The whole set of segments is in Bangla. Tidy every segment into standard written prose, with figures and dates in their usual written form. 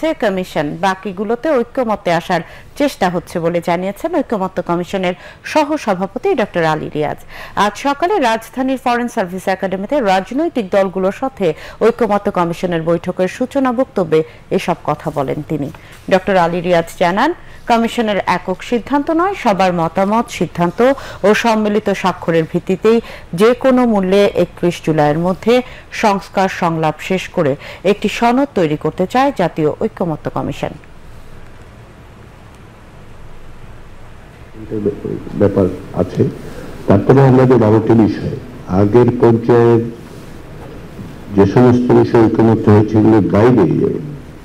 আছে কমিশন, বাকিগুলোতে ঐক্যমত্যে আসার চেষ্টা হচ্ছে বলে জানিয়েছেন ঐক্যমত্য কমিশনের সহ সভাপতি ডক্টর আলী রিয়াজ। আজ সকালে রাজধানীর ফরেন সার্ভিস একাডেমিতে রাজনৈতিক দলগুলোর সাথে ঐক্যমত্য কমিশনের বৈঠকের সূচনা বক্তব্যে এসব কথা বলেন তিনি। ডক্টর আলী রিয়াজ জানান, কমিশনের একক সিদ্ধান্ত নয়, সবার মতামত, সিদ্ধান্ত ও সম্মিলিত স্বাক্ষরের ভিত্তিতেই যে কোনো মূল্যে 31 জুলাইয়ের মধ্যে সংস্কার সংলাপ শেষ করে একটি সনদ তৈরি করতে চায় জাতীয় ঐক্যমত্য কমিশন। ব্যাপার আছে, তারপরে আমরা যে 12টি বিষয় আগের পর্যায়ে যে সমস্ত বিষয় ঐক্যমত্য হয়েছে এগুলোর বাইরে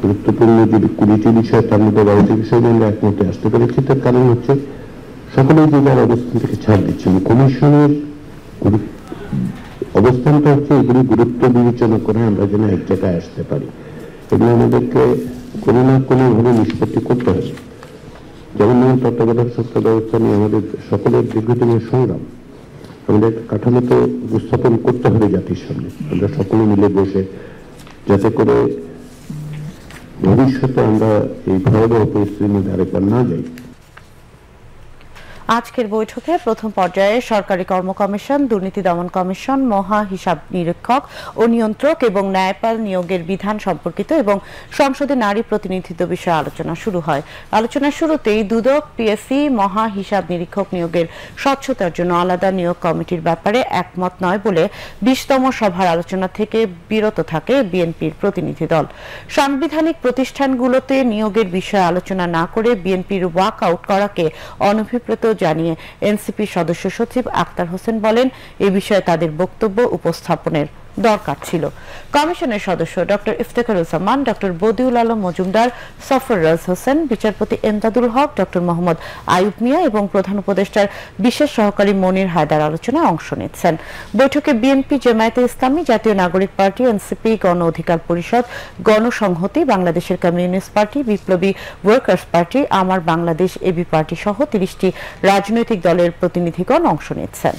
গুরুত্বপূর্ণ যে 20টি বিষয়, তার মধ্যে 12টি বিষয় নিয়ে আমরা একমতে আসতে পেরেছি। তার কারণ হচ্ছে সকলেই যে যার অবস্থান থেকে ছাড় দিচ্ছেন। কমিশনের অবস্থানটা হচ্ছে এগুলি গুরুত্ব বিবেচনা করে আমরা যেন এক জায়গায় আসতে পারি, এগুলো আমাদেরকে কোনো না কোনোভাবে নিষ্পত্তি করতে হবে। যেমন তত্ত্বাবধায়ক সরকার ব্যবস্থা নিয়ে আমাদের সকলের দীর্ঘদিনের সংগ্রাম, আমাদের কাঠামোতে উপস্থাপন করতে হবে জাতির সামনে, আমরা সকলে মিলে বসে, যাতে করে ভবিষ্যতে আমরা এই ভয়াবহ পরিস্থিতির মধ্যে আরেকবার না যাই। আজকের বৈঠকে প্রথম পর্যায়ে সরকারি কর্ম কমিশন, দুর্নীতি দমন কমিশন, মহা হিসাব নিরীক্ষক ও নিয়ন্ত্রক এবং ন্যায়পাল নিয়োগের বিধান সম্পর্কিত এবং সংসদে নারী প্রতিনিধিত্ব বিষয়ে আলোচনা শুরু হয়। আলোচনার শুরুতেই দুদক, পিএসসি, মহা হিসাব নিরীক্ষক নিয়োগের স্বচ্ছতার জন্য আলাদা নিয়োগ কমিটির ব্যাপারে একমত নয় বলে 20তম সভার আলোচনা থেকে বিরত থাকে বিএনপির প্রতিনিধি দল। সাংবিধানিক প্রতিষ্ঠানগুলোতে নিয়োগের বিষয়ে আলোচনা না করে বিএনপির ওয়াক আউট করাকে অনভিপ্রেত জানিয়ে এনসিপি সদস্য সচিব আক্তার হোসেন বলেন, এ বিষয়ে তাদের বক্তব্য উপস্থাপনের দরকার ছিল। কমিশনের সদস্য ডক্টর ইফতেখারুজ্জামান, ডক্টর বদিউল আলম মজুমদার, সফররাজ হোসেন, বিচারপতি এমদাদুল হক, ডক্টর মোহাম্মদ আইয়ুব মিয়া এবং প্রধান উপদেষ্টার বিশেষ সহকারী মনির হায়দার আলোচনায় অংশ নিচ্ছেন। বৈঠকে বিএনপি, জামায়াতে ইসলামী, জাতীয় নাগরিক পার্টি, এনসিপি, গণ অধিকার পরিষদ, গণসংহতি, বাংলাদেশের কমিউনিস্ট পার্টি, বিপ্লবী ওয়ার্কার্স পার্টি, আমার বাংলাদেশ এবি পার্টি সহ 30টি রাজনৈতিক দলের প্রতিনিধিগণ অংশ নিচ্ছেন।